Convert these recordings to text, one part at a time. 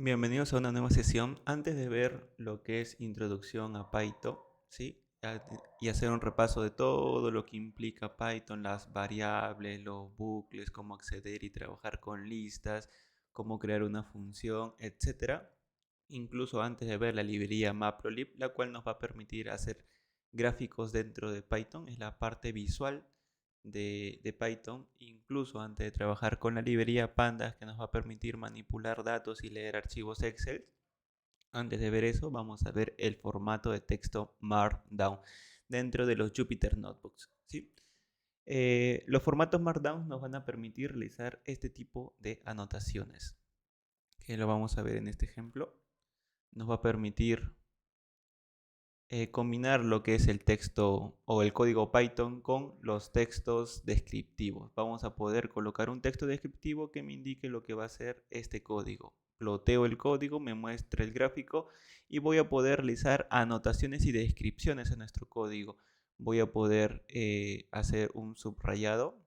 Bienvenidos a una nueva sesión. Antes de ver lo que es introducción a Python, ¿sí? Y hacer un repaso de todo lo que implica Python, las variables, los bucles, cómo acceder y trabajar con listas, cómo crear una función, etcétera. Incluso antes de ver la librería Matplotlib, la cual nos va a permitir hacer gráficos dentro de Python, es la parte visual de Python, incluso antes de trabajar con la librería Pandas que nos va a permitir manipular datos y leer archivos Excel. Antes de ver eso, vamos a ver el formato de texto Markdown dentro de los Jupyter Notebooks, ¿sí? Los formatos Markdown nos van a permitir realizar este tipo de anotaciones, que lo vamos a ver en este ejemplo. Nos va a permitir combinar lo que es el texto o el código Python con los textos descriptivos. Vamos a poder colocar un texto descriptivo que me indique lo que va a ser este código. Ploteo el código, me muestra el gráfico y voy a poder realizar anotaciones y descripciones en nuestro código. Voy a poder hacer un subrayado,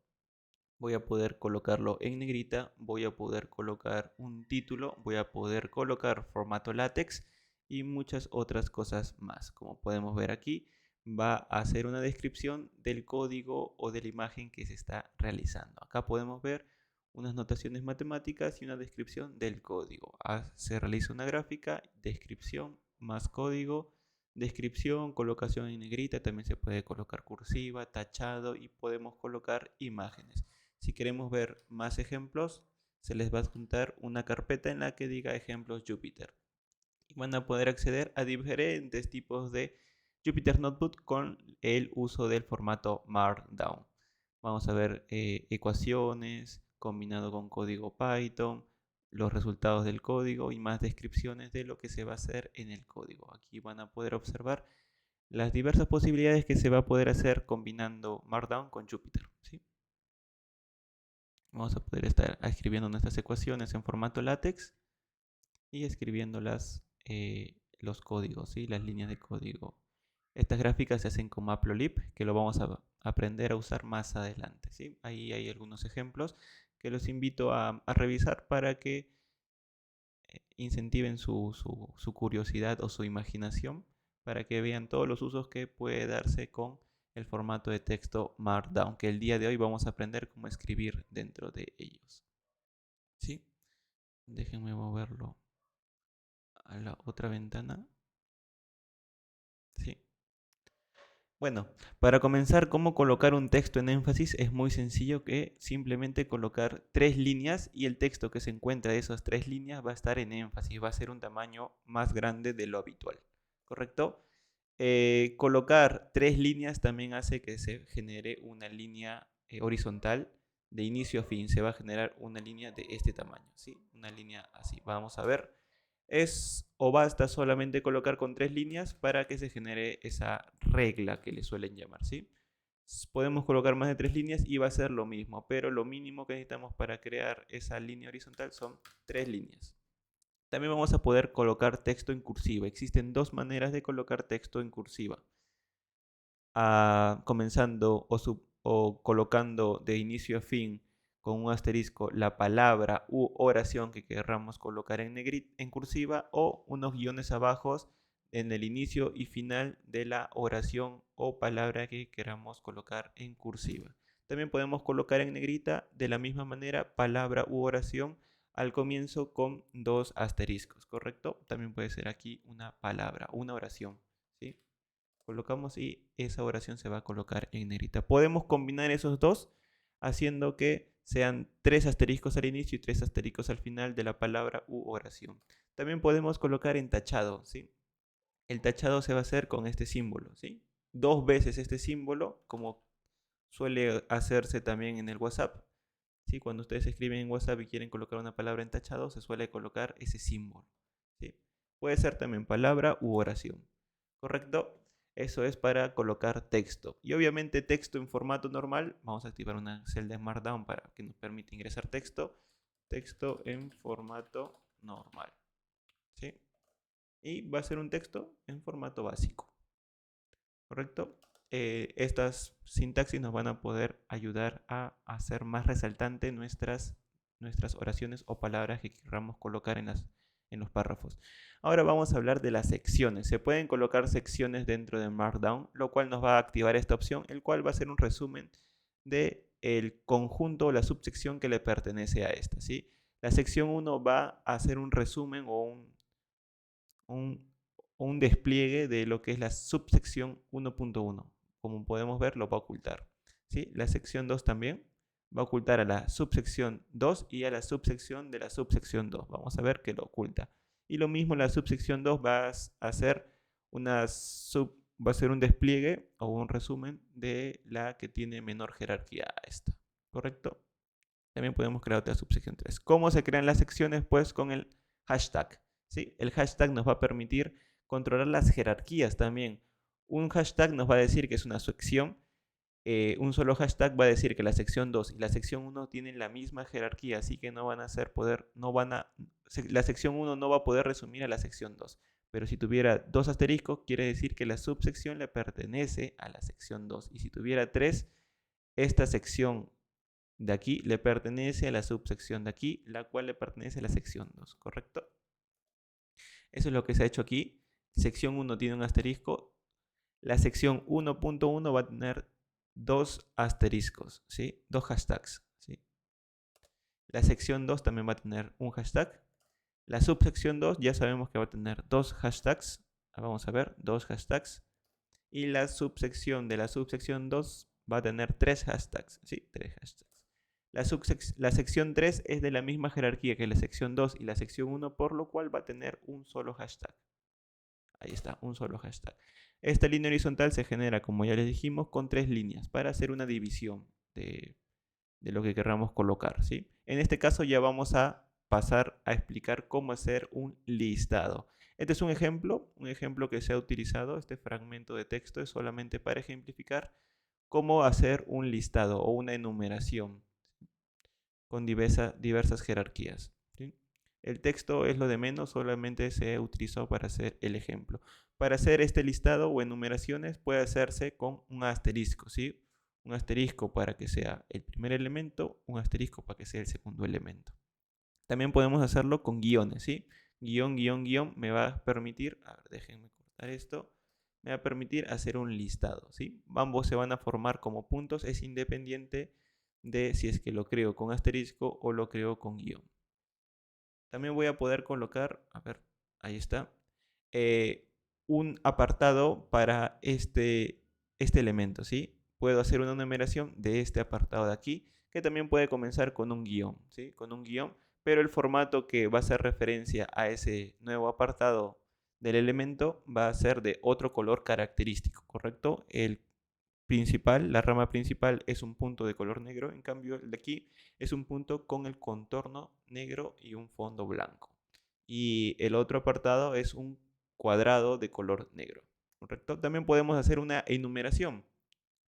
voy a poder colocarlo en negrita, voy a poder colocar un título, voy a poder colocar formato látex y muchas otras cosas más. Como podemos ver aquí, va a hacer una descripción del código o de la imagen que se está realizando. Acá podemos ver unas notaciones matemáticas y una descripción del código. Se realiza una gráfica, descripción, más código, descripción, colocación en negrita, también se puede colocar cursiva, tachado y podemos colocar imágenes. Si queremos ver más ejemplos, se les va a adjuntar una carpeta en la que diga ejemplos Jupyter. Y van a poder acceder a diferentes tipos de Jupyter Notebook con el uso del formato Markdown. Vamos a ver ecuaciones combinado con código Python, los resultados del código y más descripciones de lo que se va a hacer en el código. Aquí van a poder observar las diversas posibilidades que se va a poder hacer combinando Markdown con Jupyter, ¿sí? Vamos a poder estar escribiendo nuestras ecuaciones en formato látex y escribiendo los códigos, ¿sí? Las líneas de código. Estas gráficas se hacen con Matplotlib, que lo vamos a aprender a usar más adelante, ¿sí? Ahí hay algunos ejemplos que los invito a revisar para que incentiven su curiosidad o su imaginación, para que vean todos los usos que puede darse con el formato de texto Markdown, que el día de hoy vamos a aprender cómo escribir dentro de ellos. ¿Sí? Déjenme moverlo a la otra ventana. Sí. Bueno, para comenzar, cómo colocar un texto en énfasis es muy sencillo, que simplemente colocar 3 líneas y el texto que se encuentra de esas 3 líneas va a estar en énfasis, va a ser un tamaño más grande de lo habitual, ¿correcto? Colocar 3 líneas también hace que se genere una línea horizontal de inicio a fin. Se va a generar una línea de este tamaño, ¿sí? Una línea así. Vamos a ver. Es o basta solamente colocar con 3 líneas para que se genere esa regla que le suelen llamar, ¿sí? Podemos colocar más de 3 líneas y va a ser lo mismo, pero lo mínimo que necesitamos para crear esa línea horizontal son 3 líneas. También vamos a poder colocar texto en cursiva. Existen dos maneras de colocar texto en cursiva. Comenzando o colocando de inicio a fin con un asterisco la palabra u oración que querramos colocar en cursiva, o unos guiones abajo en el inicio y final de la oración o palabra que queramos colocar en cursiva. También podemos colocar en negrita de la misma manera palabra u oración al comienzo con dos asteriscos, ¿correcto? También puede ser aquí una palabra, una oración, ¿sí? Colocamos y esa oración se va a colocar en negrita. Podemos combinar esos dos haciendo que sean 3 asteriscos al inicio y 3 asteriscos al final de la palabra u oración. También podemos colocar en tachado, ¿sí? El tachado se va a hacer con este símbolo, ¿sí? 2 veces este símbolo, como suele hacerse también en el WhatsApp, ¿sí? Cuando ustedes escriben en WhatsApp y quieren colocar una palabra en tachado, se suele colocar ese símbolo, ¿sí? Puede ser también palabra u oración, ¿correcto? Eso es para colocar texto. Y obviamente texto en formato normal. Vamos a activar una celda en Markdown para que nos permita ingresar texto. Texto en formato normal, ¿sí? Y va a ser un texto en formato básico, ¿correcto? Estas sintaxis nos van a poder ayudar a hacer más resaltante nuestras oraciones o palabras que queramos colocar en los párrafos. Ahora vamos a hablar de las secciones. Se pueden colocar secciones dentro de Markdown, lo cual nos va a activar esta opción, el cual va a ser un resumen del conjunto o la subsección que le pertenece a esta, ¿sí? La sección 1 va a hacer un resumen o un despliegue de lo que es la subsección 1.1. Como podemos ver, lo va a ocultar, ¿sí? La sección 2 también va a ocultar a la subsección 2 y a la subsección de la subsección 2. Vamos a ver que lo oculta. Y lo mismo la subsección 2 va a hacer va a hacer un despliegue o un resumen de la que tiene menor jerarquía a esta, ¿correcto? También podemos crear otra subsección 3. ¿Cómo se crean las secciones? Pues con el hashtag, ¿sí? El hashtag nos va a permitir controlar las jerarquías también. Un hashtag nos va a decir que es una sección. Un solo hashtag va a decir que la sección 2 y la sección 1 tienen la misma jerarquía, así que no van a la sección 1 no va a poder resumir a la sección 2. Pero si tuviera 2 asteriscos, quiere decir que la subsección le pertenece a la sección 2. Y si tuviera 3, esta sección de aquí le pertenece a la subsección de aquí, la cual le pertenece a la sección 2, ¿correcto? Eso es lo que se ha hecho aquí. Sección 1 tiene un asterisco. La sección 1.1 va a tener 2 asteriscos, ¿sí? 2 hashtags, ¿sí? La sección 2 también va a tener un hashtag. La subsección 2 ya sabemos que va a tener 2 hashtags. Vamos a ver, 2 hashtags. Y la subsección de la subsección 2 va a tener 3 hashtags, ¿sí? 3 hashtags. La sección 3 es de la misma jerarquía que la sección 2 y la sección 1, por lo cual va a tener un solo hashtag. Ahí está, un solo hashtag. Esta línea horizontal se genera, como ya les dijimos, con 3 líneas para hacer una división de lo que queramos colocar, ¿sí? En este caso ya vamos a pasar a explicar cómo hacer un listado. Este es un ejemplo que se ha utilizado. Este fragmento de texto es solamente para ejemplificar cómo hacer un listado o una enumeración con diversas jerarquías, ¿sí? El texto es lo de menos, solamente se utilizó para hacer el ejemplo. Para hacer este listado o enumeraciones puede hacerse con un asterisco, ¿sí? Un asterisco para que sea el primer elemento, un asterisco para que sea el segundo elemento. También podemos hacerlo con guiones, ¿sí? Guión, guión, guión me va a permitir, a ver, déjenme cortar esto, me va a permitir hacer un listado, ¿sí? Ambos se van a formar como puntos, es independiente de si es que lo creo con asterisco o lo creo con guión. También voy a poder colocar, a ver, ahí está, un apartado para este elemento, ¿sí? Puedo hacer una numeración de este apartado de aquí, que también puede comenzar con un guión, ¿sí? Con un guión, pero el formato que va a hacer referencia a ese nuevo apartado del elemento va a ser de otro color característico, ¿correcto? La rama principal es un punto de color negro, en cambio el de aquí es un punto con el contorno negro y un fondo blanco. Y el otro apartado es un cuadrado de color negro, ¿correcto? También podemos hacer una enumeración.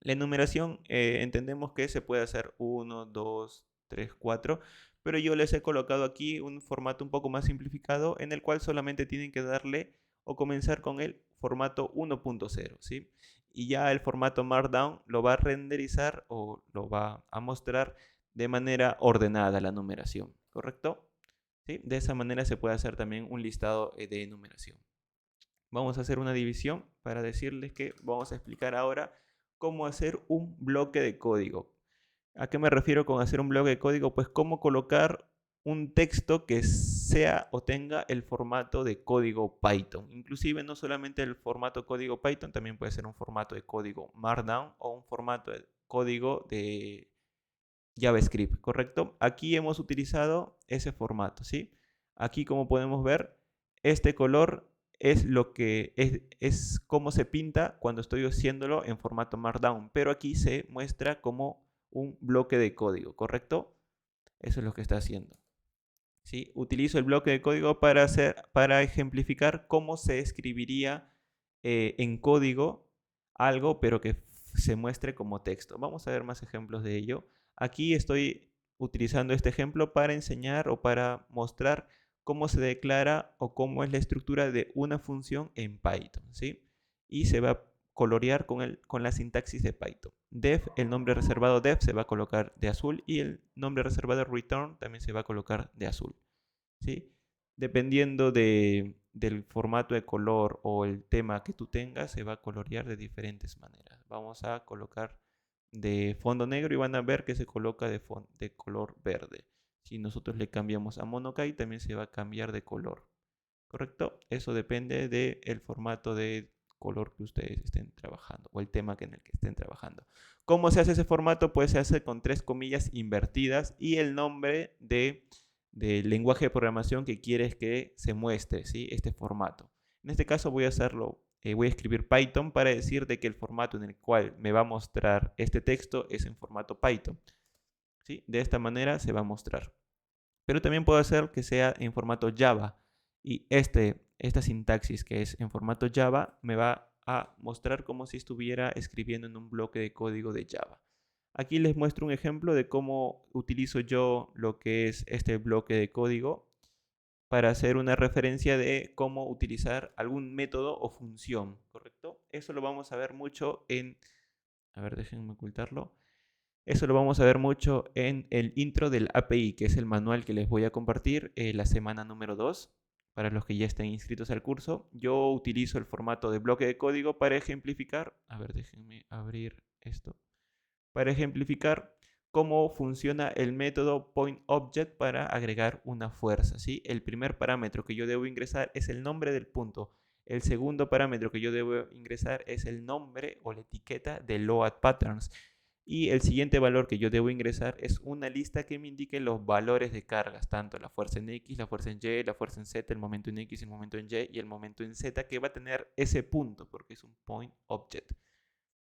La enumeración entendemos que se puede hacer 1, 2, 3, 4, pero yo les he colocado aquí un formato un poco más simplificado en el cual solamente tienen que darle o comenzar con el formato 1.0, ¿sí? Y ya el formato Markdown lo va a renderizar o lo va a mostrar de manera ordenada la numeración, ¿correcto? ¿Sí? De esa manera se puede hacer también un listado de enumeración. Vamos a hacer una división para decirles que vamos a explicar ahora cómo hacer un bloque de código. ¿A qué me refiero con hacer un bloque de código? Pues cómo colocar un texto que sea o tenga el formato de código Python. Inclusive no solamente el formato código Python, también puede ser un formato de código Markdown o un formato de código de JavaScript, ¿correcto? Aquí hemos utilizado ese formato, ¿sí? Aquí, como podemos ver, este color es lo que es cómo se pinta cuando estoy haciéndolo en formato Markdown, pero aquí se muestra como un bloque de código, ¿correcto? Eso es lo que está haciendo, ¿sí? Utilizo el bloque de código para ejemplificar cómo se escribiría en código algo, pero que se muestre como texto. Vamos a ver más ejemplos de ello. Aquí estoy utilizando este ejemplo para enseñar o para mostrar cómo se declara o cómo es la estructura de una función en Python, ¿sí? Y se va a colorear con la sintaxis de Python. Def, el nombre reservado def se va a colocar de azul y el nombre reservado return también se va a colocar de azul, ¿sí? Dependiendo del formato de color o el tema que tú tengas, se va a colorear de diferentes maneras. Vamos a colocar de fondo negro y van a ver que se coloca de color verde. Si nosotros le cambiamos a Monokai, también se va a cambiar de color. ¿Correcto? Eso depende del formato de color que ustedes estén trabajando o el tema en el que estén trabajando. ¿Cómo se hace ese formato? Pues se hace con 3 comillas invertidas y el nombre del lenguaje de programación que quieres que se muestre, ¿sí? Este formato. En este caso voy a hacerlo, voy a escribir Python para decir de que el formato en el cual me va a mostrar este texto es en formato Python. ¿Sí? De esta manera se va a mostrar. Pero también puedo hacer que sea en formato Java. Y esta sintaxis que es en formato Java me va a mostrar como si estuviera escribiendo en un bloque de código de Java. Aquí les muestro un ejemplo de cómo utilizo yo lo que es este bloque de código para hacer una referencia de cómo utilizar algún método o función, ¿correcto? Eso lo vamos a ver mucho en... A ver, déjenme ocultarlo. Eso lo vamos a ver mucho en el intro del API, que es el manual que les voy a compartir la semana número 2. Para los que ya estén inscritos al curso, yo utilizo el formato de bloque de código para ejemplificar. A ver, déjenme abrir esto. Para ejemplificar cómo funciona el método pointObject para agregar una fuerza, ¿sí? El primer parámetro que yo debo ingresar es el nombre del punto. El segundo parámetro que yo debo ingresar es el nombre o la etiqueta de loadPatterns. Y el siguiente valor que yo debo ingresar es una lista que me indique los valores de cargas, tanto la fuerza en X, la fuerza en Y, la fuerza en Z, el momento en X, el momento en Y y el momento en Z que va a tener ese punto, porque es un point object.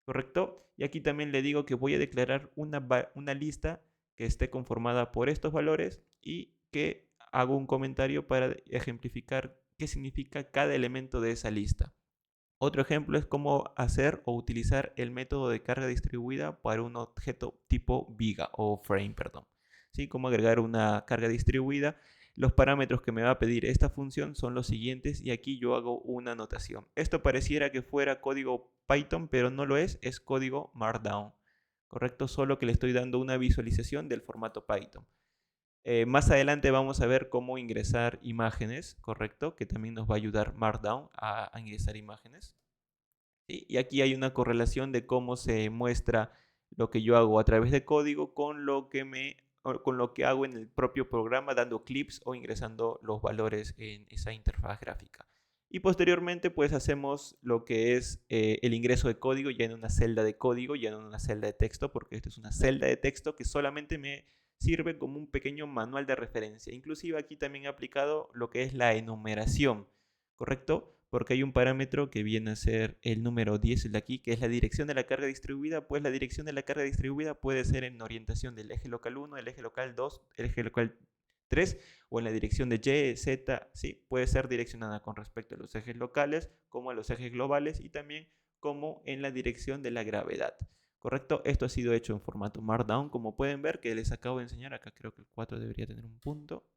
¿Correcto? Y aquí también le digo que voy a declarar una lista que esté conformada por estos valores y que hago un comentario para ejemplificar qué significa cada elemento de esa lista. Otro ejemplo es cómo hacer o utilizar el método de carga distribuida para un objeto tipo viga o frame, perdón. ¿Sí? Cómo agregar una carga distribuida. Los parámetros que me va a pedir esta función son los siguientes y aquí yo hago una anotación. Esto pareciera que fuera código Python, pero no lo es código Markdown. ¿Correcto? Solo que le estoy dando una visualización del formato Python. Más adelante vamos a ver cómo ingresar imágenes, ¿correcto? Que también nos va a ayudar Markdown a ingresar imágenes. ¿Sí? Y aquí hay una correlación de cómo se muestra lo que yo hago a través de código con lo que hago en el propio programa, dando clips o ingresando los valores en esa interfaz gráfica. Y posteriormente, pues hacemos lo que es el ingreso de código ya en una celda de código, ya en una celda de texto, porque esta es una celda de texto que solamente me sirve como un pequeño manual de referencia. Inclusive aquí también he aplicado lo que es la enumeración, ¿correcto? Porque hay un parámetro que viene a ser el número 10, el de aquí, que es la dirección de la carga distribuida. Pues la dirección de la carga distribuida puede ser en orientación del eje local 1, el eje local 2, el eje local 3, o en la dirección de Y, Z, ¿sí? Puede ser direccionada con respecto a los ejes locales, como a los ejes globales, y también como en la dirección de la gravedad. ¿Correcto? Esto ha sido hecho en formato Markdown, como pueden ver, que les acabo de enseñar. Acá creo que el 4 debería tener un punto,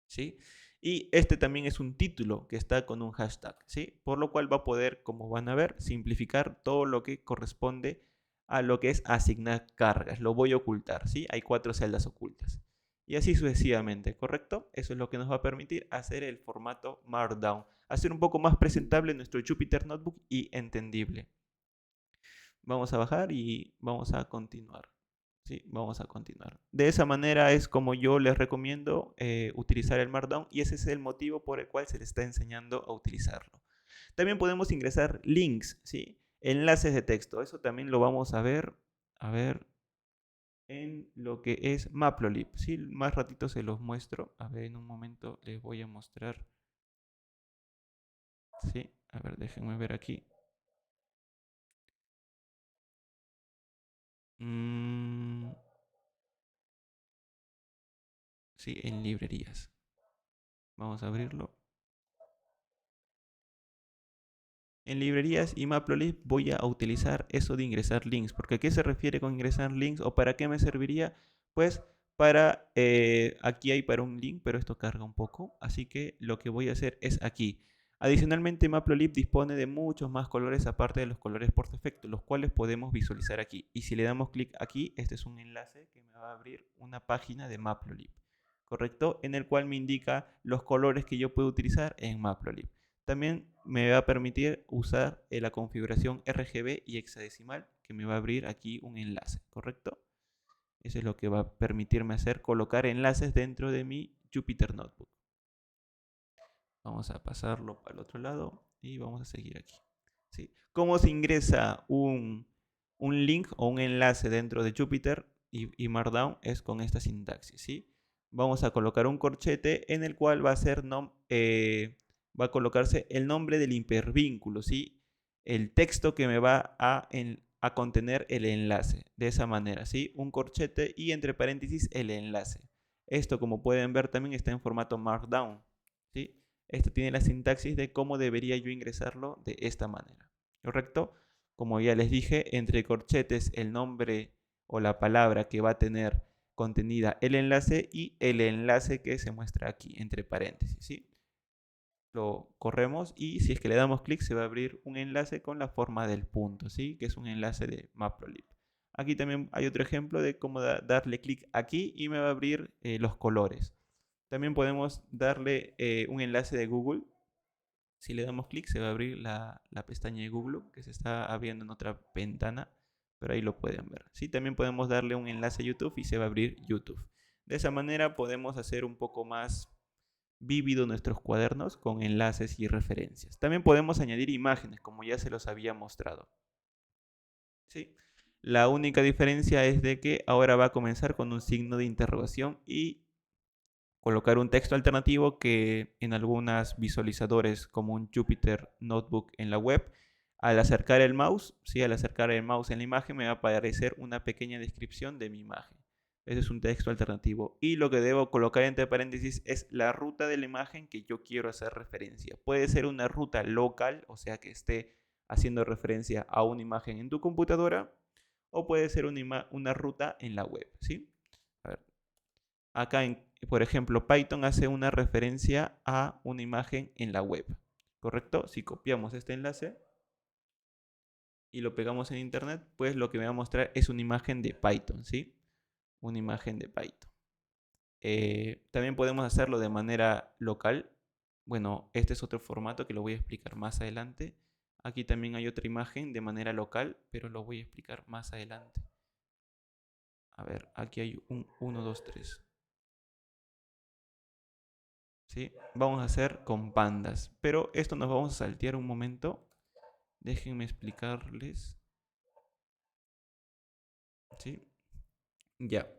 ¿sí? Y este también es un título que está con un hashtag, ¿sí? Por lo cual va a poder, como van a ver, simplificar todo lo que corresponde a lo que es asignar cargas. Lo voy a ocultar, ¿sí? Hay 4 celdas ocultas. Y así sucesivamente, ¿correcto? Eso es lo que nos va a permitir hacer el formato Markdown. Hacer un poco más presentable nuestro Jupyter Notebook y entendible. Vamos a bajar y vamos a continuar. Sí, vamos a continuar. De esa manera es como yo les recomiendo utilizar el Markdown y ese es el motivo por el cual se les está enseñando a utilizarlo. También podemos ingresar links, ¿sí? Enlaces de texto. Eso también lo vamos a ver en lo que es Matplotlib. ¿Sí? Más ratito se los muestro. A ver, en un momento les voy a mostrar. Sí, a ver, déjenme ver aquí. Sí, en librerías. Vamos a abrirlo. En librerías y Matplotlib voy a utilizar eso de ingresar links. ¿Porque a qué se refiere con ingresar links o para qué me serviría? Pues para, aquí hay para un link, pero esto carga un poco. Así que lo que voy a hacer es aquí. Adicionalmente, Matplotlib dispone de muchos más colores aparte de los colores por defecto, los cuales podemos visualizar aquí. Y si le damos clic aquí, este es un enlace que me va a abrir una página de Matplotlib. ¿correcto? En el cual me indica los colores que yo puedo utilizar en Matplotlib. También me va a permitir usar la configuración RGB y hexadecimal, que me va a abrir aquí un enlace, ¿correcto? Eso es lo que va a permitirme hacer, colocar enlaces dentro de mi Jupyter Notebook. Vamos a pasarlo para el otro lado y vamos a seguir aquí. ¿Sí? ¿Cómo se ingresa un link o un enlace dentro de Jupyter y Markdown? Es con esta sintaxis, ¿sí? Vamos a colocar un corchete en el cual va a colocarse el nombre del hipervínculo, ¿sí? El texto que me va a contener el enlace, de esa manera, ¿sí? Un corchete y entre paréntesis el enlace. Esto, como pueden ver, también está en formato Markdown, ¿sí? Esto tiene la sintaxis de cómo debería yo ingresarlo de esta manera, ¿correcto? Como ya les dije, entre corchetes el nombre o la palabra que va a tener contenida el enlace y el enlace que se muestra aquí, entre paréntesis, ¿sí? Lo corremos y si es que le damos clic se va a abrir un enlace con la forma del punto, ¿sí? Que es un enlace de Matplotlib. Aquí también hay otro ejemplo de cómo darle clic aquí y me va a abrir los colores. También podemos darle un enlace de Google. Si le damos clic se va a abrir la pestaña de Google que se está abriendo en otra ventana, pero ahí lo pueden ver. ¿Sí? También podemos darle un enlace a YouTube y se va a abrir YouTube. De esa manera podemos hacer un poco más vívido nuestros cuadernos con enlaces y referencias. También podemos añadir imágenes, como ya se los había mostrado. ¿Sí? La única diferencia es de que ahora va a comenzar con un signo de interrogación y colocar un texto alternativo que en algunos visualizadores como un Jupyter Notebook en la web, al acercar el mouse, ¿sí? Al acercar el mouse en la imagen me va a aparecer una pequeña descripción de mi imagen. Ese es un texto alternativo. Y lo que debo colocar entre paréntesis es la ruta de la imagen que yo quiero hacer referencia. Puede ser una ruta local, o sea que esté haciendo referencia a una imagen en tu computadora, o puede ser una ruta en la web, ¿sí? A ver. Acá, por ejemplo, Python hace una referencia a una imagen en la web, ¿correcto? Si copiamos este enlace y lo pegamos en internet, pues lo que me va a mostrar es una imagen de Python, ¿sí? Una imagen de Python. También podemos hacerlo de manera local. Bueno, este es otro formato que lo voy a explicar más adelante. Aquí también hay otra imagen de manera local, pero lo voy a explicar más adelante. A ver, aquí hay un 1, 2, 3. ¿Sí? Vamos a hacer con pandas, pero esto nos vamos a saltear un momento. Déjenme explicarles. ¿Sí? Ya.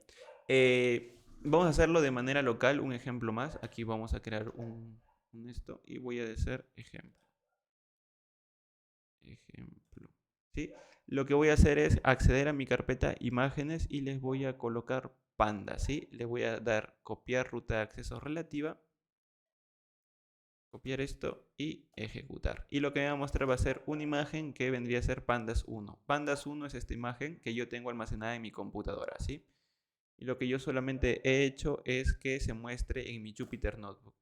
Vamos a hacerlo de manera local, un ejemplo más. Aquí vamos a crear un esto y voy a hacer ejemplo. Ejemplo. ¿Sí? Lo que voy a hacer es acceder a mi carpeta imágenes y les voy a colocar pandas, ¿sí? Les voy a dar copiar ruta de acceso relativa, copiar esto y ejecutar. Y lo que me va a mostrar va a ser una imagen que vendría a ser pandas 1. Pandas 1 es esta imagen que yo tengo almacenada en mi computadora, ¿sí? Y lo que yo solamente he hecho es que se muestre en mi Jupyter Notebook.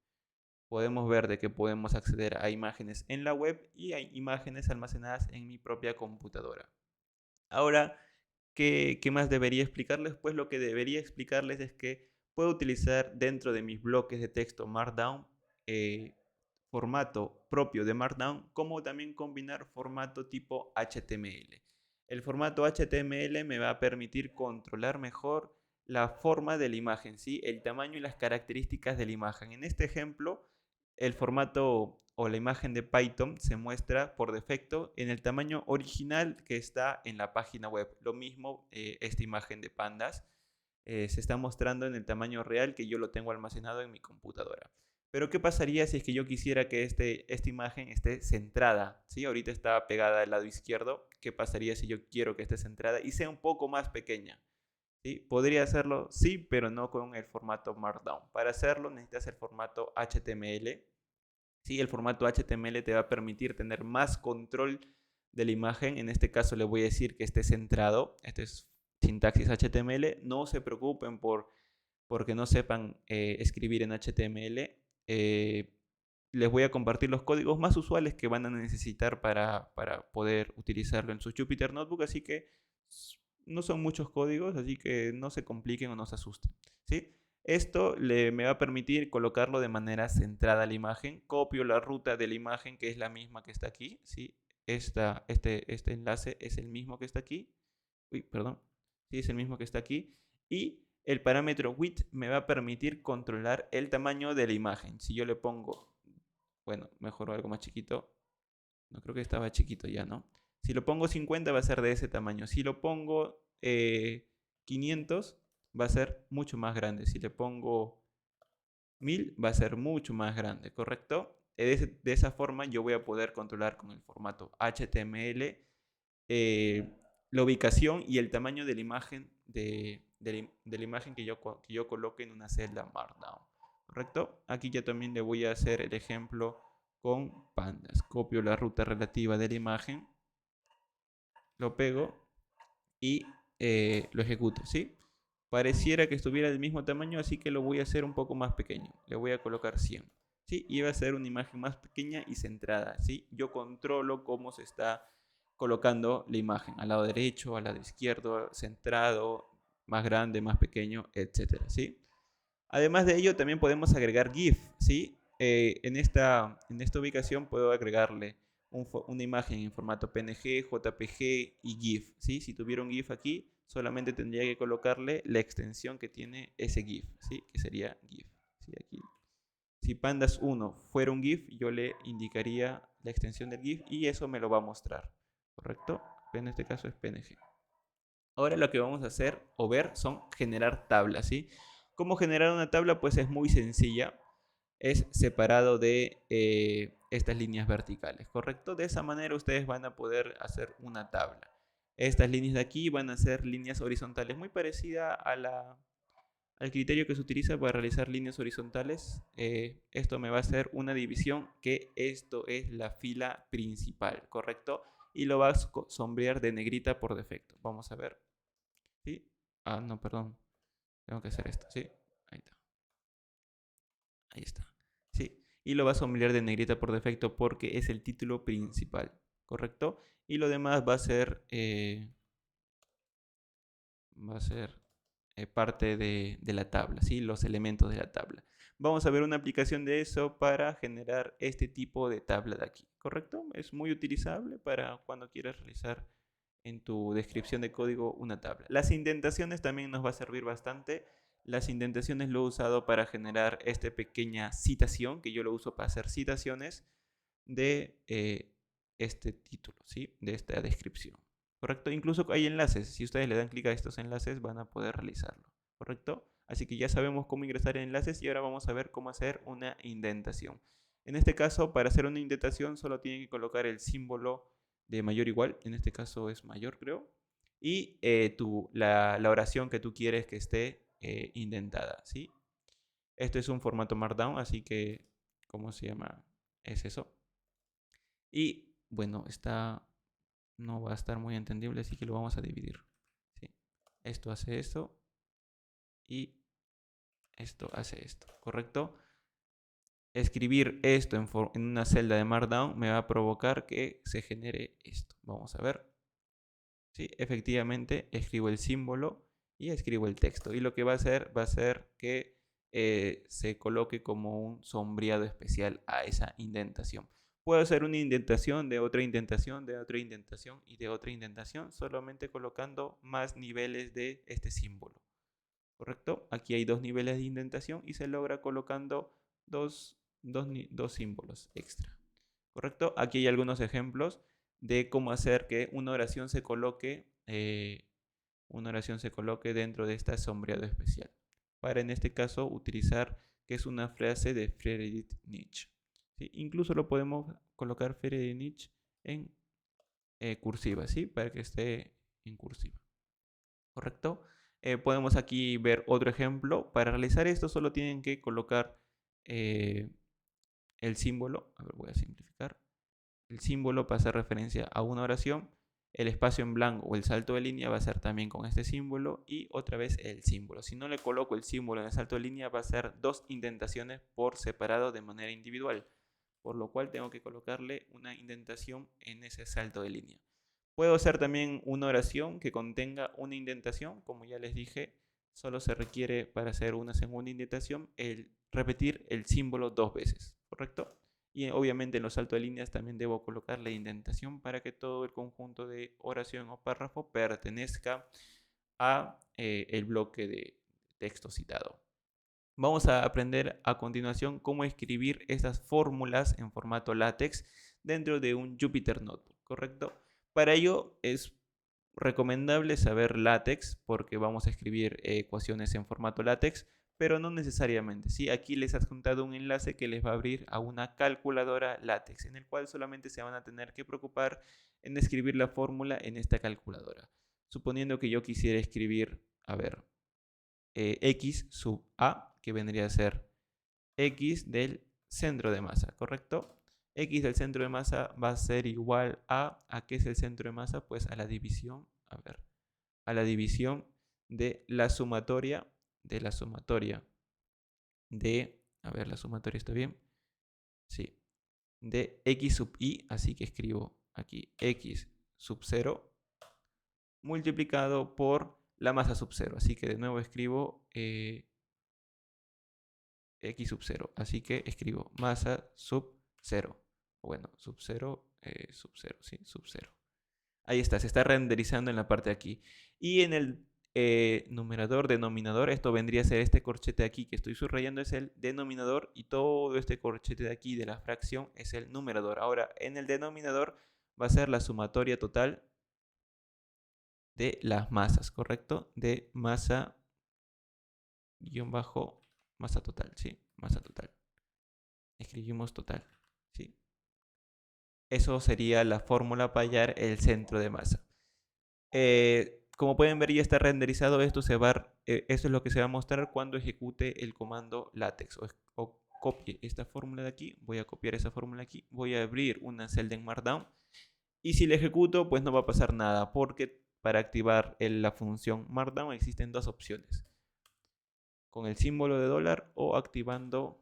Podemos ver de que podemos acceder a imágenes en la web y hay imágenes almacenadas en mi propia computadora. Ahora, ¿qué más debería explicarles? Pues lo que debería explicarles es que puedo utilizar dentro de mis bloques de texto Markdown formato propio de Markdown, como también combinar formato tipo HTML. El formato HTML me va a permitir controlar mejor la forma de la imagen, ¿sí? El tamaño y las características de la imagen. En este ejemplo, el formato o la imagen de Python se muestra por defecto en el tamaño original que está en la página web. Lo mismo esta imagen de pandas se está mostrando en el tamaño real que yo lo tengo almacenado en mi computadora. Pero ¿qué pasaría si es que yo quisiera que esta imagen esté centrada? ¿Sí? Ahorita está pegada al lado izquierdo. ¿Qué pasaría si yo quiero que esté centrada y sea un poco más pequeña? ¿Sí? ¿Podría hacerlo? Sí, pero no con el formato Markdown. Para hacerlo necesitas el formato HTML. Sí, el formato HTML te va a permitir tener más control de la imagen. En este caso le voy a decir que esté centrado. Este es sintaxis HTML. No se preocupen porque no sepan escribir en HTML. Les voy a compartir los códigos más usuales que van a necesitar para poder utilizarlo en su Jupyter Notebook, así que no son muchos códigos, así que no se compliquen o no se asusten, ¿sí? Esto me va a permitir colocarlo de manera centrada a la imagen. Copio la ruta de la imagen, que es la misma que está aquí, ¿sí? Este enlace es el mismo que está aquí. Uy, perdón. Sí, es el mismo que está aquí. Y el parámetro width me va a permitir controlar el tamaño de la imagen. Si yo le pongo, bueno, mejor algo más chiquito. No creo que estaba chiquito ya, ¿no? Si lo pongo 50 va a ser de ese tamaño. Si lo pongo 500 va a ser mucho más grande. Si le pongo 1000 va a ser mucho más grande, ¿correcto? De esa forma yo voy a poder controlar con el formato HTML la ubicación y el tamaño de la imagen, de la imagen que yo coloque en una celda Markdown, ¿correcto? Aquí ya también le voy a hacer el ejemplo con pandas. Copio la ruta relativa de la imagen, lo pego y lo ejecuto, ¿sí? Pareciera que estuviera del mismo tamaño, así que lo voy a hacer un poco más pequeño. Le voy a colocar 100, ¿sí? Y va a ser una imagen más pequeña y centrada, ¿sí? Yo controlo cómo se está colocando la imagen, al lado derecho, al lado izquierdo, centrado, más grande, más pequeño, etcétera, ¿sí? Además de ello, también podemos agregar GIF, ¿sí? En esta ubicación puedo agregarle una imagen en formato PNG, JPG y GIF, ¿sí? Si tuviera un GIF aquí, solamente tendría que colocarle la extensión que tiene ese GIF, ¿sí? Que sería GIF, ¿sí? Aquí. Si pandas 1 fuera un GIF, yo le indicaría la extensión del GIF y eso me lo va a mostrar, ¿correcto? En este caso es PNG. Ahora lo que vamos a hacer o ver son generar tablas, ¿sí? ¿Cómo generar una tabla? Pues es muy sencilla. Es separado de estas líneas verticales, ¿correcto? De esa manera ustedes van a poder hacer una tabla. Estas líneas de aquí van a ser líneas horizontales, muy parecida al criterio que se utiliza para realizar líneas horizontales. Esto me va a hacer una división, que esto es la fila principal, ¿correcto? Y lo va a sombrear de negrita por defecto. Vamos a ver. ¿Sí? Ah, no, perdón. Tengo que hacer esto, ¿sí? Ahí está. Ahí está. Sí. Y lo va a sombrear de negrita por defecto porque es el título principal, ¿correcto? Y lo demás va a ser parte de la tabla, ¿sí? Los elementos de la tabla. Vamos a ver una aplicación de eso para generar este tipo de tabla de aquí, ¿correcto? Es muy utilizable para cuando quieras realizar en tu descripción de código una tabla. Las indentaciones también nos va a servir bastante. Las indentaciones lo he usado para generar esta pequeña citación, que yo lo uso para hacer citaciones de este título, ¿sí? De esta descripción, ¿correcto? Incluso hay enlaces. Si ustedes le dan clic a estos enlaces van a poder realizarlo, ¿correcto? Así que ya sabemos cómo ingresar en enlaces y ahora vamos a ver cómo hacer una indentación. En este caso, para hacer una indentación solo tienen que colocar el símbolo de mayor igual, en este caso es mayor creo, y la oración que tú quieres que esté indentada, ¿sí? Esto es un formato Markdown, así que, ¿cómo se llama? Es eso. Y bueno, no va a estar muy entendible, así que lo vamos a dividir, ¿sí? Esto hace esto y esto hace esto, ¿correcto? Escribir esto en una celda de Markdown me va a provocar que se genere esto. Vamos a ver. Sí, efectivamente escribo el símbolo y escribo el texto. Y lo que va a ser que se coloque como un sombreado especial a esa indentación. Puedo hacer una indentación de otra indentación, de otra indentación y de otra indentación, solamente colocando más niveles de este símbolo. ¿Correcto? Aquí hay dos niveles de indentación y se logra colocando dos símbolos extra. ¿Correcto? Aquí hay algunos ejemplos de cómo hacer que una oración se coloque dentro de esta sombreado especial. Para en este caso utilizar que es una frase de Friedrich Nietzsche. ¿Sí? Incluso lo podemos colocar Friedrich Nietzsche en cursiva, ¿sí? Para que esté en cursiva. ¿Correcto? Podemos aquí ver otro ejemplo. Para realizar esto solo tienen que colocar el símbolo. A ver, voy a simplificar. El símbolo para hacer referencia a una oración. El espacio en blanco o el salto de línea va a ser también con este símbolo y otra vez el símbolo. Si no le coloco el símbolo en el salto de línea va a ser dos indentaciones por separado de manera individual, por lo cual tengo que colocarle una indentación en ese salto de línea. Puedo hacer también una oración que contenga una indentación, como ya les dije, solo se requiere para hacer una segunda indentación el repetir el símbolo 2 veces, ¿correcto? Y obviamente en los saltos de líneas también debo colocar la indentación para que todo el conjunto de oración o párrafo pertenezca a el bloque de texto citado. Vamos a aprender a continuación cómo escribir estas fórmulas en formato látex dentro de un Jupyter Notebook, ¿correcto? Para ello es recomendable saber látex porque vamos a escribir ecuaciones en formato látex, pero no necesariamente. ¿Sí? Aquí les he adjuntado un enlace que les va a abrir a una calculadora látex, en el cual solamente se van a tener que preocupar en escribir la fórmula en esta calculadora. Suponiendo que yo quisiera escribir, a ver, x sub a, que vendría a ser x del centro de masa, ¿correcto? X del centro de masa va a ser igual ¿a qué es el centro de masa? Pues a la división, a ver, a la división de la sumatoria, a ver, la sumatoria está bien, sí, de x sub i, así que escribo aquí x sub 0 multiplicado por la masa sub 0, así que de nuevo escribo x sub 0, así que escribo masa sub 0, bueno, sub 0, sí, sub 0. Ahí está, se está renderizando en la parte de aquí. Y en el numerador, denominador, esto vendría a ser este corchete de aquí que estoy subrayando, es el denominador, y todo este corchete de aquí de la fracción es el numerador. Ahora, en el denominador va a ser la sumatoria total de las masas, ¿correcto? De masa guión bajo masa total, ¿sí? Masa total. Escribimos total, ¿sí? Eso sería la fórmula para hallar el centro de masa. Como pueden ver, ya está renderizado. Esto es lo que se va a mostrar cuando ejecute el comando latex o copie esta fórmula de aquí. Voy a copiar esa fórmula aquí. Voy a abrir una celda en Markdown. Y si la ejecuto, pues no va a pasar nada, porque para activar la función Markdown existen dos opciones: con el símbolo de dólar o activando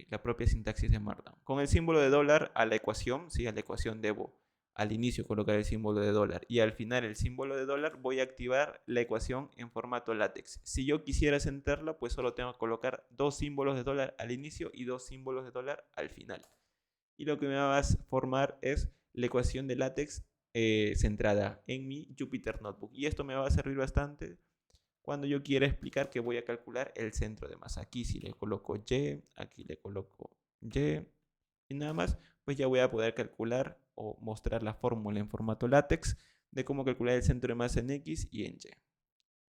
la propia sintaxis de Markdown. Con el símbolo de dólar a la ecuación, ¿sí? A la ecuación debo al inicio colocar el símbolo de dólar y al final el símbolo de dólar, voy a activar la ecuación en formato látex. Si yo quisiera centrarla, pues solo tengo que colocar dos símbolos de dólar al inicio y dos símbolos de dólar al final. Y lo que me va a formar es la ecuación de látex centrada en mi Jupyter Notebook. Y esto me va a servir bastante cuando yo quiera explicar que voy a calcular el centro de masa. Aquí si le coloco Y, aquí le coloco Y y nada más, pues ya voy a poder calcular o mostrar la fórmula en formato látex de cómo calcular el centro de masa en X y en Y.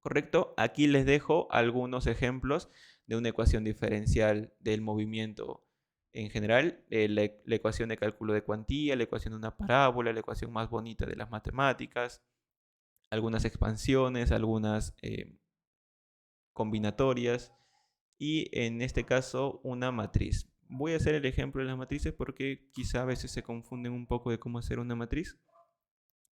¿Correcto? Aquí les dejo algunos ejemplos de una ecuación diferencial del movimiento en general, la ecuación de cálculo de cuantía, la ecuación de una parábola, la ecuación más bonita de las matemáticas, algunas expansiones, algunas combinatorias y en este caso una matriz. Voy a hacer el ejemplo de las matrices porque quizá a veces se confunden un poco de cómo hacer una matriz.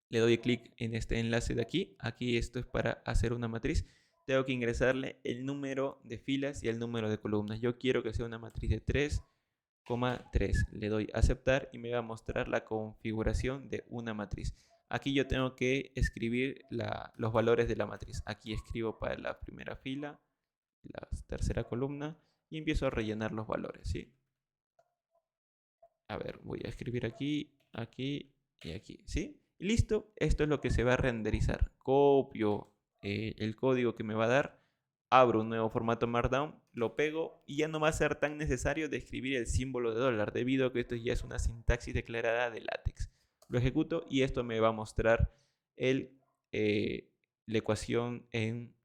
Le doy clic en este enlace de aquí. Aquí esto es para hacer una matriz. Tengo que ingresarle el número de filas y el número de columnas. Yo quiero que sea una matriz de 3,3. Le doy a aceptar y me va a mostrar la configuración de una matriz. Aquí yo tengo que escribir los valores de la matriz. Aquí escribo para la primera fila, la tercera columna y empiezo a rellenar los valores, ¿sí? A ver, voy a escribir aquí, aquí y aquí, ¿sí? Y listo, esto es lo que se va a renderizar. Copio el código que me va a dar, abro un nuevo formato Markdown, lo pego y ya no va a ser tan necesario de escribir el símbolo de dólar, debido a que esto ya es una sintaxis declarada de látex. Lo ejecuto y esto me va a mostrar la ecuación en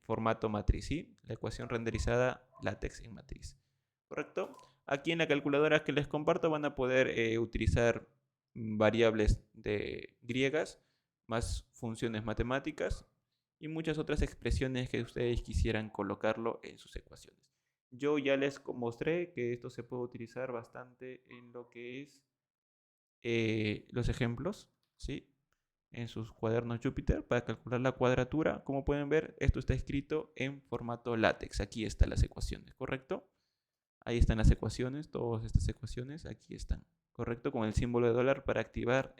formato matriz, ¿sí? La ecuación renderizada látex en matriz. ¿Correcto? Aquí en la calculadora que les comparto van a poder utilizar variables griegas, más funciones matemáticas y muchas otras expresiones que ustedes quisieran colocarlo en sus ecuaciones. Yo ya les mostré que esto se puede utilizar bastante en lo que es los ejemplos, ¿sí? En sus cuadernos Jupyter para calcular la cuadratura. Como pueden ver, esto está escrito en formato látex. Aquí están las ecuaciones, ¿correcto? Ahí están las ecuaciones, todas estas ecuaciones, aquí están, ¿correcto? Con el símbolo de dólar para activar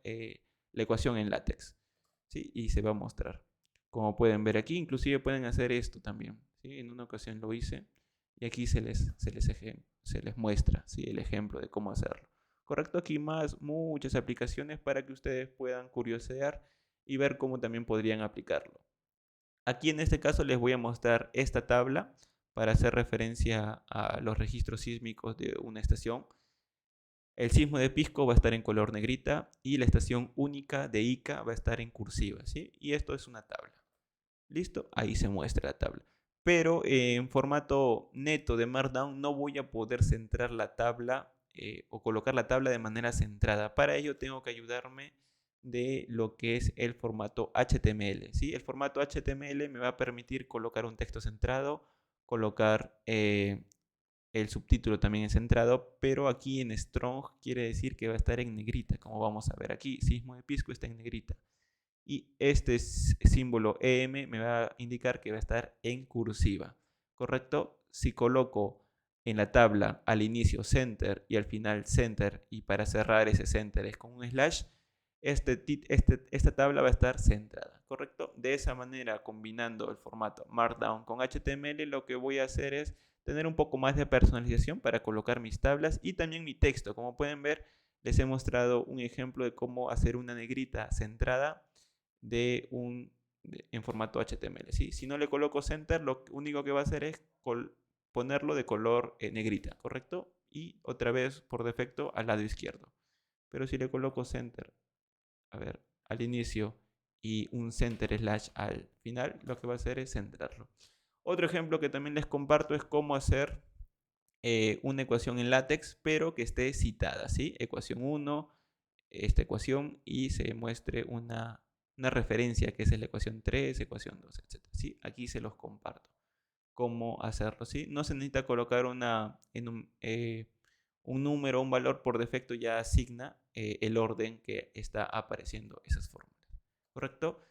la ecuación en látex, ¿sí? Y se va a mostrar. Como pueden ver aquí, inclusive pueden hacer esto también, ¿sí? ¿sí? En una ocasión lo hice y aquí se les muestra, ¿sí? El ejemplo de cómo hacerlo. Correcto, aquí muchas aplicaciones para que ustedes puedan curiosear y ver cómo también podrían aplicarlo. Aquí en este caso les voy a mostrar esta tabla para hacer referencia a los registros sísmicos de una estación. El sismo de Pisco va a estar en color negrita y la estación única de Ica va a estar en cursiva, ¿sí? Y esto es una tabla. ¿Listo? Ahí se muestra la tabla. Pero en formato neto de Markdown no voy a poder centrar la tabla o colocar la tabla de manera centrada. Para ello tengo que ayudarme de lo que es el formato HTML, ¿sí? El formato HTML me va a permitir colocar un texto centrado, colocar el subtítulo también es centrado, pero aquí en Strong quiere decir que va a estar en negrita, como vamos a ver aquí. Sismo de Pisco está en negrita. Y este símbolo EM me va a indicar que va a estar en cursiva. ¿Correcto? Si coloco en la tabla al inicio center y al final center, y para cerrar ese center es con un slash, esta tabla va a estar centrada. ¿Correcto? De esa manera, combinando el formato Markdown con HTML, lo que voy a hacer es tener un poco más de personalización para colocar mis tablas y también mi texto. Como pueden ver, les he mostrado un ejemplo de cómo hacer una negrita centrada en formato HTML. ¿sí? Si no le coloco center, lo único que va a hacer es ponerlo de color negrita, ¿correcto? Y otra vez por defecto al lado izquierdo. Pero si le coloco center, a ver, al inicio y un center slash al final, lo que va a hacer es centrarlo. Otro ejemplo que también les comparto es cómo hacer una ecuación en látex, pero que esté citada, ¿sí? Ecuación 1, esta ecuación, y se muestre una referencia que es la ecuación 3, ecuación 2, etc. ¿sí? Aquí se los comparto. Cómo hacerlo, ¿sí? No se necesita colocar un número, un valor por defecto ya asigna el orden que está apareciendo esas fórmulas. ¿Correcto?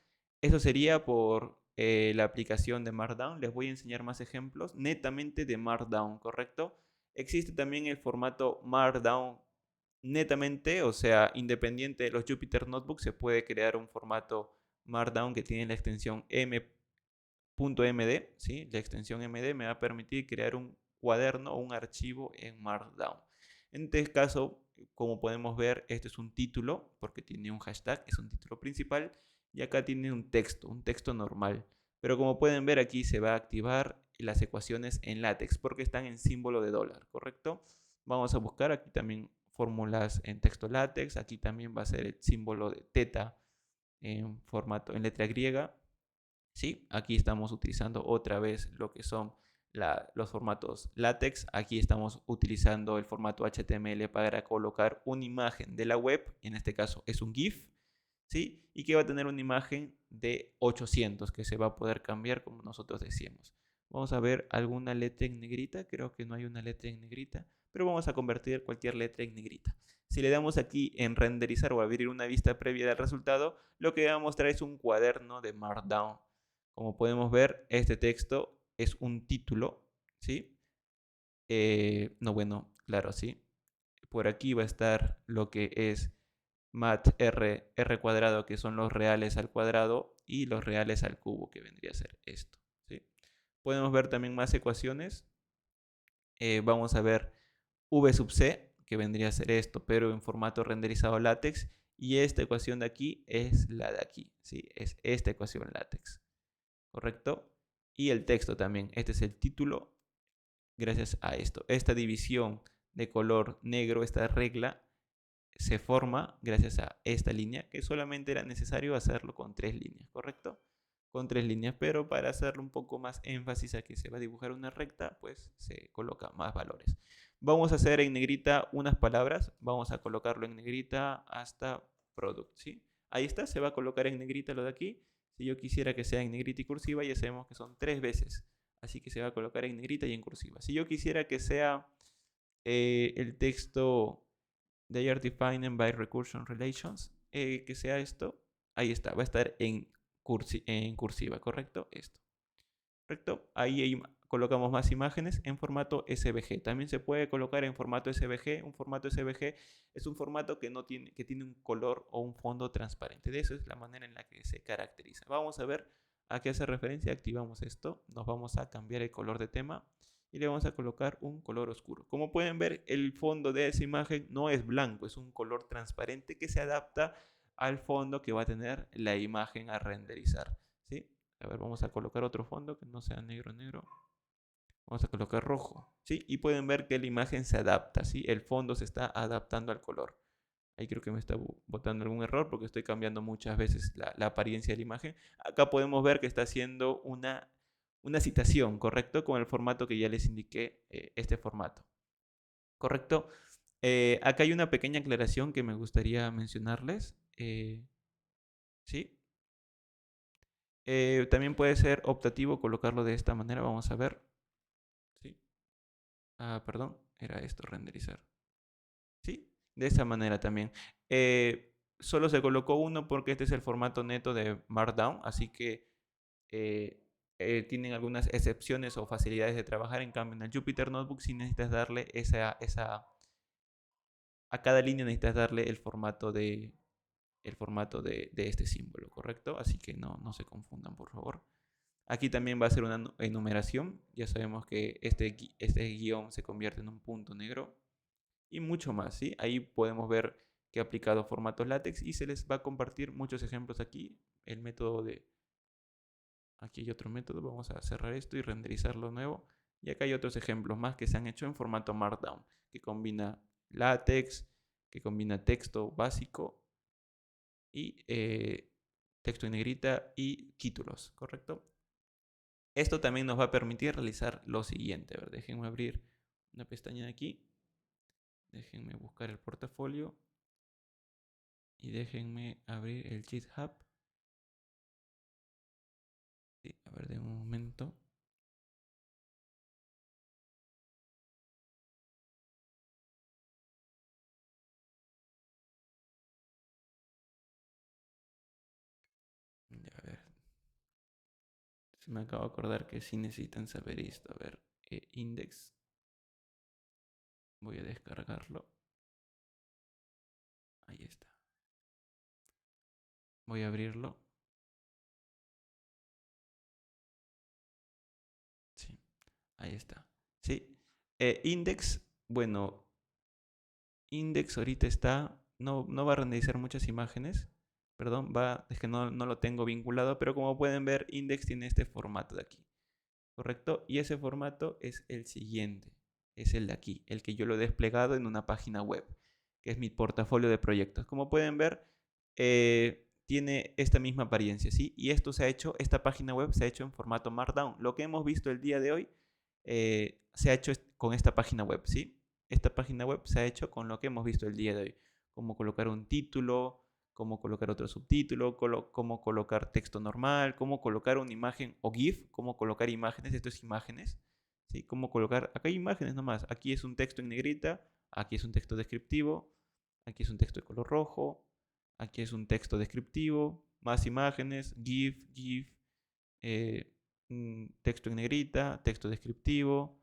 Eso sería por la aplicación de Markdown. Les voy a enseñar más ejemplos netamente de Markdown, ¿correcto? Existe también el formato Markdown netamente, o sea, independiente de los Jupyter Notebooks, se puede crear un formato Markdown que tiene la extensión .md, ¿sí? La extensión md me va a permitir crear un cuaderno o un archivo en Markdown. En este caso, como podemos ver, este es un título, porque tiene un hashtag, es un título principal, y acá tiene un texto normal. Pero como pueden ver, aquí se va a activar las ecuaciones en látex, porque están en símbolo de dólar, ¿correcto? Vamos a buscar aquí también fórmulas en texto látex, aquí también va a ser el símbolo de teta en formato, en letra griega. ¿Sí? Aquí estamos utilizando otra vez lo que son los formatos látex. Aquí estamos utilizando el formato HTML para colocar una imagen de la web. En este caso es un GIF. ¿Sí? Y que va a tener una imagen de 800 que se va a poder cambiar como nosotros decíamos. Vamos a ver alguna letra en negrita. Creo que no hay una letra en negrita. Pero vamos a convertir cualquier letra en negrita. Si le damos aquí en renderizar o abrir una vista previa del resultado, lo que va a mostrar es un cuaderno de Markdown. Como podemos ver, este texto es un título, ¿sí? No, bueno, claro, sí. Por aquí va a estar lo que es mat r cuadrado, que son los reales al cuadrado, y los reales al cubo, que vendría a ser esto, ¿sí? Podemos ver también más ecuaciones. Vamos a ver v sub c, que vendría a ser esto, pero en formato renderizado látex. Y esta ecuación de aquí es la de aquí, ¿sí? Es esta ecuación látex. ¿Correcto? Y el texto también. Este es el título gracias a esto. Esta división de color negro, esta regla, se forma gracias a esta línea, que solamente era necesario hacerlo con 3 líneas, ¿correcto? Con 3 líneas, pero para hacerle un poco más énfasis a que se va a dibujar una recta, pues se coloca más valores. Vamos a hacer en negrita unas palabras, vamos a colocarlo en negrita hasta product, ¿sí? Ahí está, se va a colocar en negrita lo de aquí. Si yo quisiera que sea en negrita y cursiva, ya sabemos que son 3 veces, así que se va a colocar en negrita y en cursiva. Si yo quisiera que sea el texto They are defined by recursion relations, que sea esto, ahí está, va a estar en cursiva, ¿correcto? Esto, ¿correcto? Ahí colocamos más imágenes en formato SVG. También se puede colocar en formato SVG. Un formato SVG es un formato que tiene un color o un fondo transparente. De eso es la manera en la que se caracteriza. Vamos a ver ¿A qué hace referencia? Activamos esto, nos vamos a cambiar el color de tema y le vamos a colocar un color oscuro. Como pueden ver, el fondo de esa imagen no es blanco, es un color transparente que se adapta al fondo que va a tener la imagen a renderizar, ¿sí? A ver, vamos a colocar otro fondo que no sea negro, negro. Vamos a colocar rojo, ¿sí? Y pueden ver que la imagen se adapta, ¿sí? El fondo se está adaptando al color. Ahí creo que me está botando algún error porque estoy cambiando muchas veces la apariencia de la imagen. Acá podemos ver que está haciendo una citación, ¿correcto? Con el formato que ya les indiqué, este formato, ¿correcto? Acá hay una pequeña aclaración que me gustaría mencionarles, ¿sí? También puede ser optativo colocarlo de esta manera, vamos a ver, ¿sí? Ah, perdón, era esto, renderizar. ¿Sí? De esa manera también. Solo se colocó uno porque este es el formato neto de Markdown, así que eh, tienen algunas excepciones o facilidades de trabajar. En cambio, en el Jupyter Notebook sí necesitas darle a cada línea necesitas darle el formato de este símbolo, ¿correcto? Así que no se confundan, por favor. Aquí también va a ser una enumeración. Ya sabemos que este guión se convierte en un punto negro y mucho más, ¿sí? Ahí podemos ver que he aplicado formatos látex y se les va a compartir muchos ejemplos aquí. El método de... Aquí hay otro método, vamos a cerrar esto y renderizarlo nuevo. Y acá hay otros ejemplos más que se han hecho en formato Markdown, que combina látex, que combina texto básico y texto en negrita y títulos, ¿correcto? Esto también nos va a permitir realizar lo siguiente. A ver, déjenme abrir una pestaña de aquí. Déjenme buscar el portafolio. Y déjenme abrir el GitHub. Sí, a ver, de un momento. Ya, a ver. Se me acaba de acordar que sí necesitan saber esto. A ver, index. Voy a descargarlo. Ahí está. Voy a abrirlo. Sí, ahí está. Sí. Index, bueno, index ahorita está. No va a renderizar muchas imágenes. Perdón, es que no lo tengo vinculado, pero como pueden ver, index tiene este formato de aquí. ¿Correcto? Y ese formato es el siguiente, es el de aquí, el que yo lo he desplegado en una página web, que es mi portafolio de proyectos. Como pueden ver, tiene esta misma apariencia, ¿sí? Y esta página web se ha hecho en formato Markdown. Lo que hemos visto el día de hoy se ha hecho con esta página web, ¿sí? Esta página web se ha hecho con lo que hemos visto el día de hoy, como colocar un título, cómo colocar otro subtítulo, cómo colocar texto normal, cómo colocar una imagen o GIF, cómo colocar imágenes, esto es imágenes, ¿sí? Cómo colocar, acá hay imágenes nomás, aquí es un texto en negrita, aquí es un texto descriptivo, aquí es un texto de color rojo, aquí es un texto descriptivo, más imágenes, GIF, eh, texto en negrita, texto descriptivo,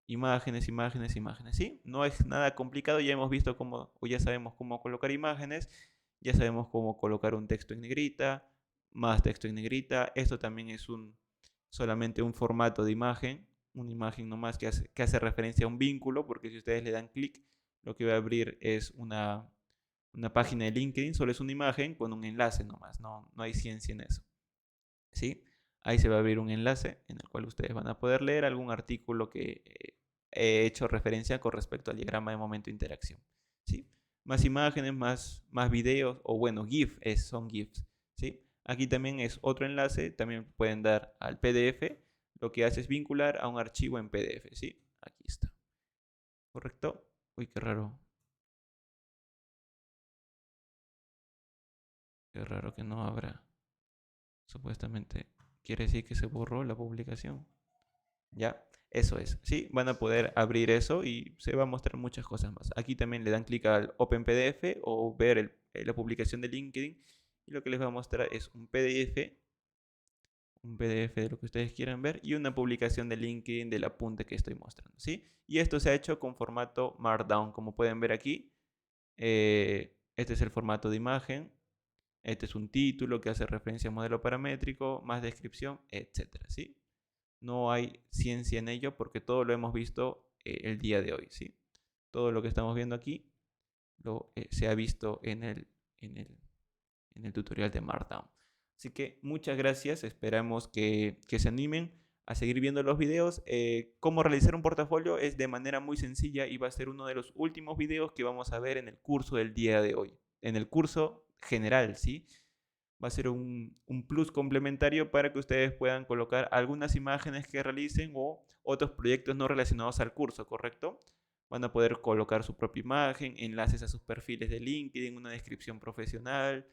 imágenes, imágenes, imágenes, ¿sí? No es nada complicado, ya hemos visto cómo, o ya sabemos cómo colocar imágenes, ya sabemos cómo colocar un texto en negrita, más texto en negrita. Esto también es solamente un formato de imagen, una imagen nomás que hace referencia a un vínculo, porque si ustedes le dan clic, lo que va a abrir es una página de LinkedIn, solo es una imagen con un enlace nomás, no hay ciencia en eso, ¿sí? Ahí se va a abrir un enlace en el cual ustedes van a poder leer algún artículo que he hecho referencia con respecto al diagrama de momento de interacción, ¿sí? Más imágenes, más videos, o bueno, son GIFs, ¿sí? Aquí también es otro enlace, también pueden dar al PDF, lo que hace es vincular a un archivo en PDF, ¿sí? Aquí está, ¿correcto? Uy, qué raro que no abra. Supuestamente quiere decir que se borró la publicación. ¿Ya? Eso es, ¿sí? Van a poder abrir eso y se va a mostrar muchas cosas más. Aquí también le dan clic al Open PDF o ver la publicación de LinkedIn y lo que les va a mostrar es un PDF de lo que ustedes quieran ver y una publicación de LinkedIn del apunte que estoy mostrando, ¿sí? Y esto se ha hecho con formato Markdown, como pueden ver aquí. Este es el formato de imagen. Este es un título que hace referencia a modelo paramétrico, más descripción, etcétera, ¿sí? No hay ciencia en ello porque todo lo hemos visto el día de hoy, ¿sí? Todo lo que estamos viendo aquí se ha visto en el tutorial de Markdown. Así que muchas gracias, esperamos que se animen a seguir viendo los videos. Cómo realizar un portafolio es de manera muy sencilla y va a ser uno de los últimos videos que vamos a ver en el curso del día de hoy. En el curso general, ¿sí? Va a ser un plus complementario para que ustedes puedan colocar algunas imágenes que realicen o otros proyectos no relacionados al curso, ¿correcto? Van a poder colocar su propia imagen, enlaces a sus perfiles de LinkedIn, una descripción profesional,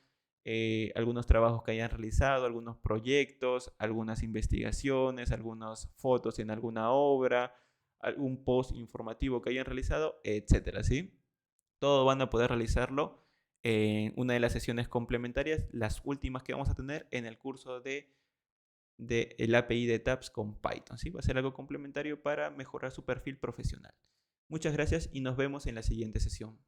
algunos trabajos que hayan realizado, algunos proyectos, algunas investigaciones, algunas fotos en alguna obra, algún post informativo que hayan realizado, etcétera, ¿sí? Todo van a poder realizarlo en una de las sesiones complementarias, las últimas que vamos a tener en el curso de el API de Tabs con Python, ¿sí? Va a ser algo complementario para mejorar su perfil profesional. Muchas gracias y nos vemos en la siguiente sesión.